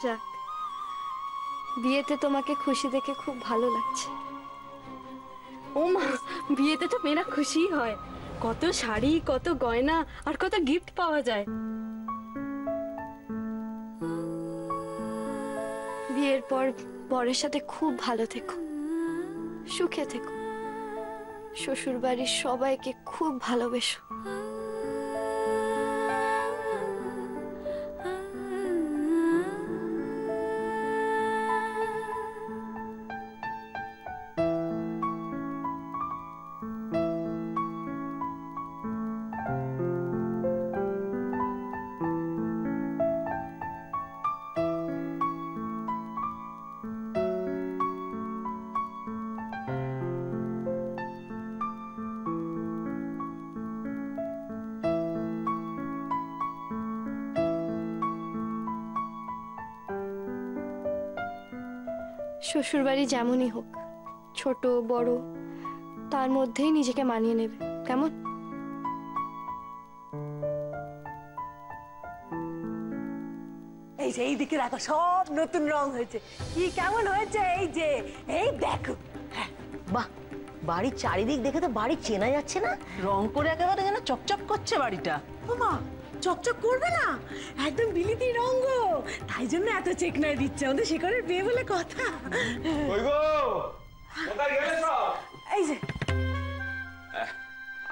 যাক, বিয়েতে তোমাকে খুশি দেখে খুব ভালো লাগছে। ও মা, বিয়েতে তো মেয়েরা খুশি হয়, কত শাড়ি, কত গয়না আর কত গিফট পাওয়া যায়। বিয়ের পর বরের সাথে খুব ভালো থেকো, সুখে থেকো, শ্বশুর বাড়ির সবাইকে খুব ভালোবেসো। শ্বশুর বাড়ি যেমনই হোক, ছোট বড়, তার মধ্যেই নিজেকে মানিয়ে নেবে, কেমন? এই যে এইদিকে রাখো, সব নতুন রং হয়েছে। কি কেমন হয়েছে? এই যে, এই দেখো। বাহ, বাড়ির চারিদিক দেখে তো বাড়ি চেনা যাচ্ছে না, রং করে একেবারে যেন চকচক করছে বাড়িটা। ওমা, চকচক করবে না, একদম বিলিতি রঙ গো, তাই জন্য এত চেকনায় দিচ্ছে। আমাদের শেখরের বিয়ে বলে কথা। কই গো, কোথায় গেলে সব? এই যে,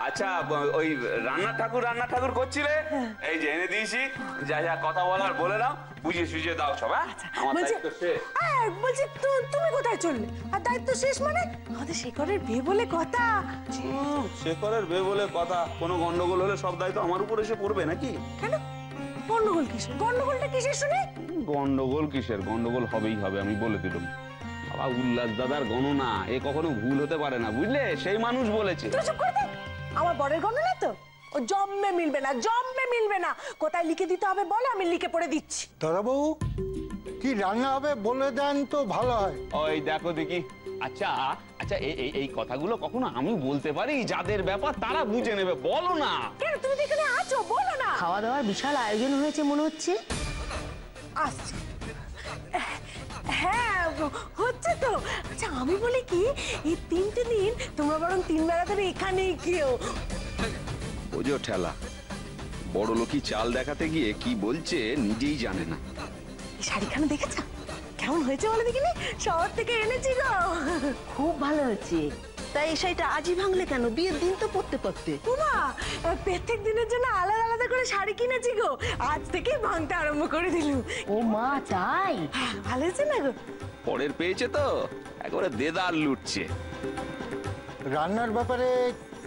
আচ্ছা, ওই রান্না ঠাকুর করছিলে, এই যে এনে দিয়েছি, যা যা কথা বলার বলে দাও, বুঝিয়ে সুঝিয়ে দাও সব। আমার দায়িত্ব শেষ। বলছি তুমি কোথায় চললে? আর দায়িত্ব শেষ মানে? আমাদের শেখরের বিয়ে বলে কথা। শেখরের বিয়ে বলে কথা, কোনো গন্ডগোল হলে সব দায়িত্ব আমার উপর এসে পড়বে নাকি? কেন গন্ডগোল কিসের? গন্ডগোলটা কিসের শুনে? গন্ডগোল কিসের? গন্ডগোল হবেই হবে, আমি বলে দিলাম। বাবা, উল্লাস দাদার গণনা এ কখনো ভুল হতে পারে না, বুঝলে? সেই মানুষ বলেছে। তুই চুপ করে থাক। আমার বরের গণনা তো ও জম্মে মিলবে না, জম্মে মিলবে না। কোথায় লিখে দিতে হবে বলো, আমি লিখে পড়ে দিচ্ছি। দাদাবাবু, কি রান্না হবে বলে দেন তো ভালো হয়। ওই দেখো দেখি। আচ্ছা আচ্ছা, এই কথাগুলো কখনো আমি বলতে পারি? যাদের ব্যাপার তারা বুঝে নেবে, বলো না। কেন তুমি এখানে আছো? বলো না। খাওয়া দাওয়ার বিশাল আয়োজন হয়েছে মনে হচ্ছে। আসছে, হ্যাঁ হচ্ছে তো। আচ্ছা আমি বলি কি, এই 3টে দিন তোমরা বরং 3 বেলা ধরে এখানেই খেও। ওজো ঠেলা, বড় লোকই চাল দেখাতে গিয়ে কি বলছে নিজেই জানে না। এই শাড়িখানা দেখেছো কেমন হয়েছে বলে দেখিনি? শহর থেকে এনেছি গো। খুব ভালো হয়েছে। তাই এই শাড়িটা আজই ভাঙলে কেন? বিয়ের দিন তো পরতে পরতে। ওমা, প্রত্যেক দিনের জন্য আলাদা আলাদা করে শাড়ি কিনেছি গো, আজ থেকেই ভাঙতে আরম্ভ করে দিলুম। ও মা, তাই? ভালো হয়েছে না গো? পরের পেয়েছে তো একেবারে দেদার লুটছে। রান্নার ব্যাপারে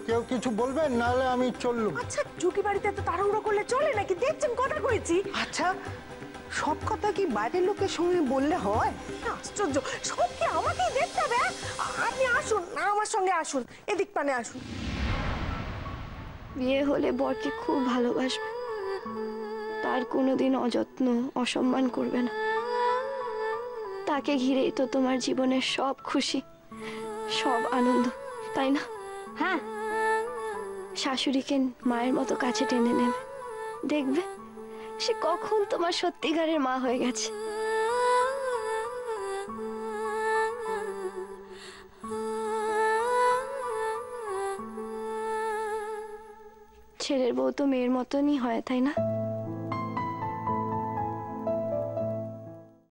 কেউ কিছু বলবেন, নাহলে আমি চললুম। আচ্ছা, ঝুঁকি বাড়িতে এত তাড়াহুড়ো করলে চলে নাকি? দেখছেন কথা কইছি। আচ্ছা, সব কথা কি বাইরের লোকের সঙ্গে বললে হয়? আশ্চর্য, সব কি আমাকেই দেখতে হবে? আপনি আসুন, আমার সঙ্গে আসুন, এদিক পানে আসুন। বিয়ে হলে বরকে খুব ভালোবাসবে, তার কোনোদিন অযত্ন অসম্মান করবে না। তাকে ঘিরেই তো তোমার জীবনের সব খুশি, সব আনন্দ, তাই না? হ্যাঁ, শাশুড়িকে মায়ের মতো কাছে টেনে নেবে, দেখবে সে কখন তোমার সত্যিকারের মা হয়ে গেছে। ছেলের বউ তো মেয়ের মতনই হয়, তাই না?